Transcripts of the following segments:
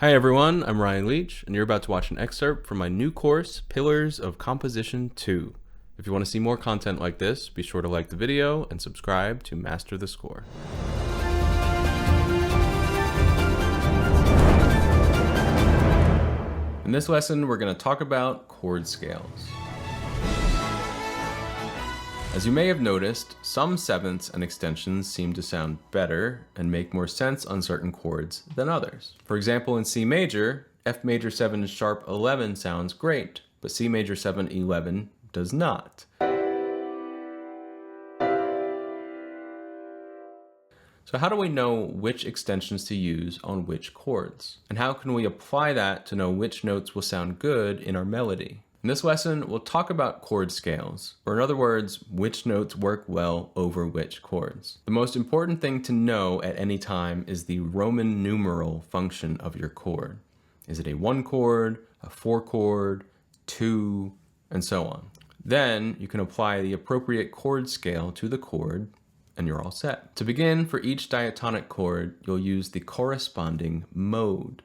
Hi everyone, I'm Ryan Leach, and you're about to watch an excerpt from my new course, Pillars of Composition 2. If you want to see more content like this, be sure to like the video and subscribe to Master the Score. In this lesson, we're going to talk about chord scales. As you may have noticed, some sevenths and extensions seem to sound better and make more sense on certain chords than others. For example, in C major, F major 7 sharp 11 sounds great, but C major 7 11 does not. So how do we know which extensions to use on which chords? And how can we apply that to know which notes will sound good in our melody? In this lesson, we'll talk about chord scales, or in other words, which notes work well over which chords. The most important thing to know at any time is the Roman numeral function of your chord. Is it a 1 chord, a 4 chord, 2, and so on. Then you can apply the appropriate chord scale to the chord, and you're all set. To begin, for each diatonic chord, you'll use the corresponding mode.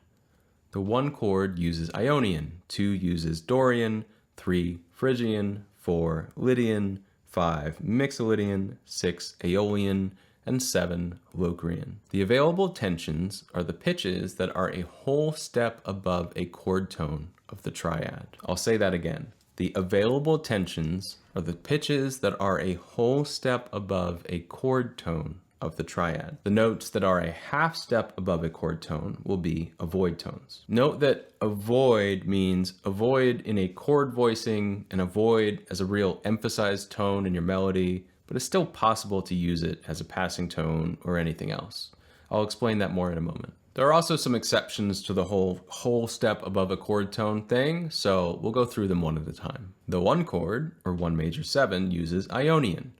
The 1 chord uses Ionian, 2 uses Dorian, 3 Phrygian, 4 Lydian, 5 Mixolydian, 6 Aeolian, and 7 Locrian. The available tensions are the pitches that are a whole step above a chord tone of the triad. I'll say that again. The available tensions are the pitches that are a whole step above a chord tone of the triad. The notes that are a half step above a chord tone will be avoid tones. Note that avoid means avoid in a chord voicing and avoid as a real emphasized tone in your melody, but it's still possible to use it as a passing tone or anything else. I'll explain that more in a moment. There are also some exceptions to the whole step above a chord tone thing, so we'll go through them one at a time. The 1 chord, or 1 major 7, uses Ionian.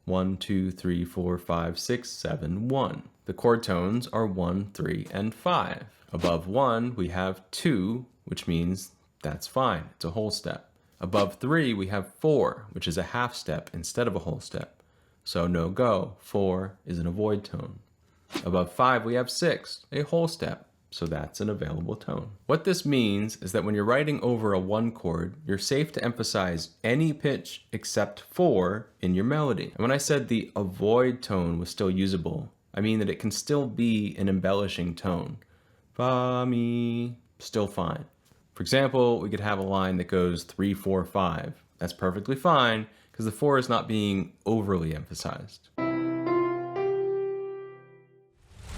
1, 2, 3, 4, 5, 6, 7, 1. The chord tones are 1, 3, and 5. Above 1, we have 2, which means that's fine. It's a whole step. Above 3, we have 4, which is a half step instead of a whole step. So no go. 4 is an avoid tone. Above 5, we have 6, a whole step. So that's an available tone. What this means is that when you're writing over a 1 chord, you're safe to emphasize any pitch except 4 in your melody. And when I said the avoid tone was still usable, I mean that it can still be an embellishing tone. Fa, mi, still fine. For example, we could have a line that goes 3, 4, 5. That's perfectly fine because the 4 is not being overly emphasized.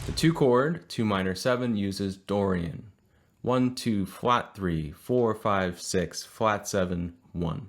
The 2 chord, 2 minor 7, uses Dorian. 1, 2, flat 3, 4, 5, 6, flat 7, 1.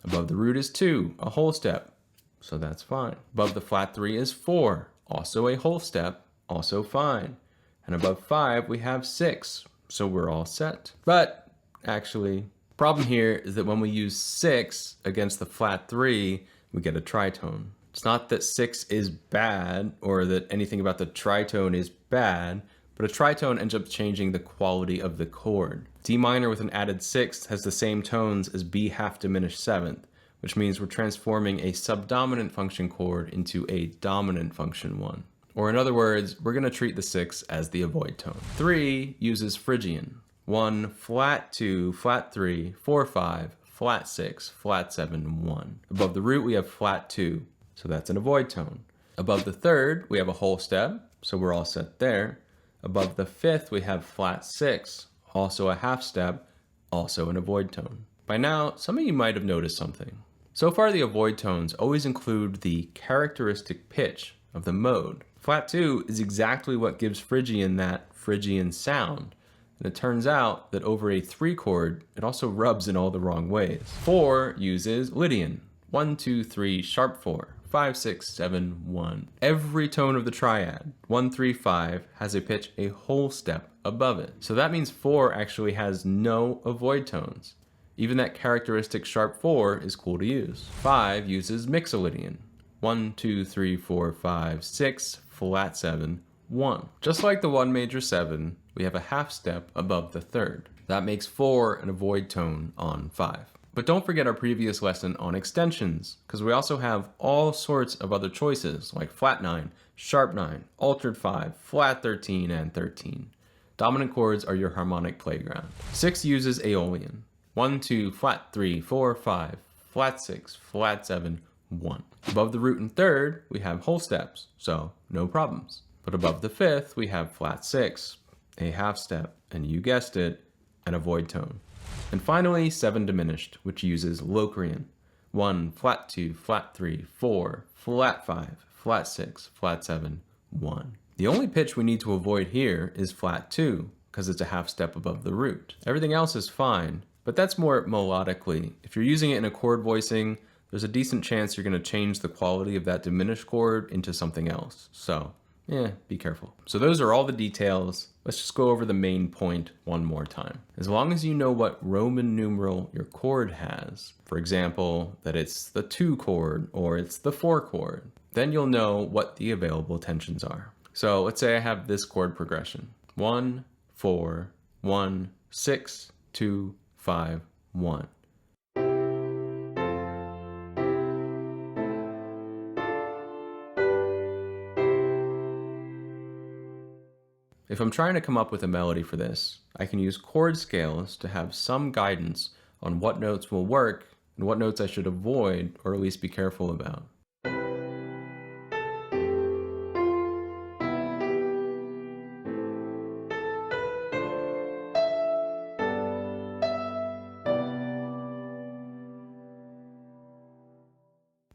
Above the root is 2, a whole step, so that's fine. Above the flat 3 is 4, also a whole step, also fine. And above 5 we have 6, so we're all set. But actually, the problem here is that when we use 6 against the flat 3, we get a tritone. It's not that 6 is bad or that anything about the tritone is bad, but a tritone ends up changing the quality of the chord. D minor with an added 6th has the same tones as B half diminished 7th, which means we're transforming a subdominant function chord into a dominant function one. Or in other words, we're going to treat the 6 as the avoid tone. 3 uses Phrygian. 1, flat 2, flat 3, 4, 5, flat 6, flat 7, 1. Above the root we have flat 2. So that's an avoid tone. Above the 3rd, we have a whole step, so we're all set there. Above the 5th, we have flat 6, also a half step, also an avoid tone. By now, some of you might have noticed something. So far, the avoid tones always include the characteristic pitch of the mode. Flat 2 is exactly what gives Phrygian that Phrygian sound. And it turns out that over a 3 chord, it also rubs in all the wrong ways. 4 uses Lydian. 1, 2, 3, sharp 4. 5, 6, 7, 1. Every tone of the triad, 1, 3, 5, has a pitch a whole step above it. So that means 4 actually has no avoid tones. Even that characteristic sharp 4 is cool to use. 5 uses Mixolydian. 1, 2, 3, 4, 5, 6, flat 7, 1. Just like the 1 major 7, we have a half step above the 3rd. That makes 4 an avoid tone on 5. But don't forget our previous lesson on extensions, because we also have all sorts of other choices like flat 9, sharp 9, altered 5, flat 13, and 13. Dominant chords are your harmonic playground. 6 uses Aeolian. 1, 2, flat 3, 4, 5, flat 6, flat 7, 1. Above the root and third, we have whole steps, so no problems. But above the fifth, we have flat 6, a half step, and you guessed it, and a void tone. And finally, 7 diminished, which uses Locrian. 1, flat 2, flat 3, 4, flat 5, flat 6, flat 7, 1. The only pitch we need to avoid here is flat 2, because it's a half step above the root. Everything else is fine, but that's more melodically. If you're using it in a chord voicing, there's a decent chance you're going to change the quality of that diminished chord into something else. So, be careful. So those are all the details. Let's just go over the main point one more time. As long as you know what Roman numeral your chord has, for example, that it's the 2 chord or it's the 4 chord, then you'll know what the available tensions are. So let's say I have this chord progression. 1, 4, 1, 6, 2, 5, 1. If I'm trying to come up with a melody for this, I can use chord scales to have some guidance on what notes will work and what notes I should avoid or at least be careful about.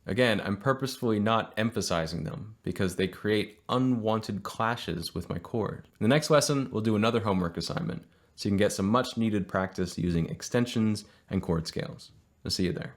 Again, I'm purposefully not emphasizing them because they create unwanted clashes with my chord. In the next lesson, we'll do another homework assignment so you can get some much needed practice using extensions and chord scales. I'll see you there.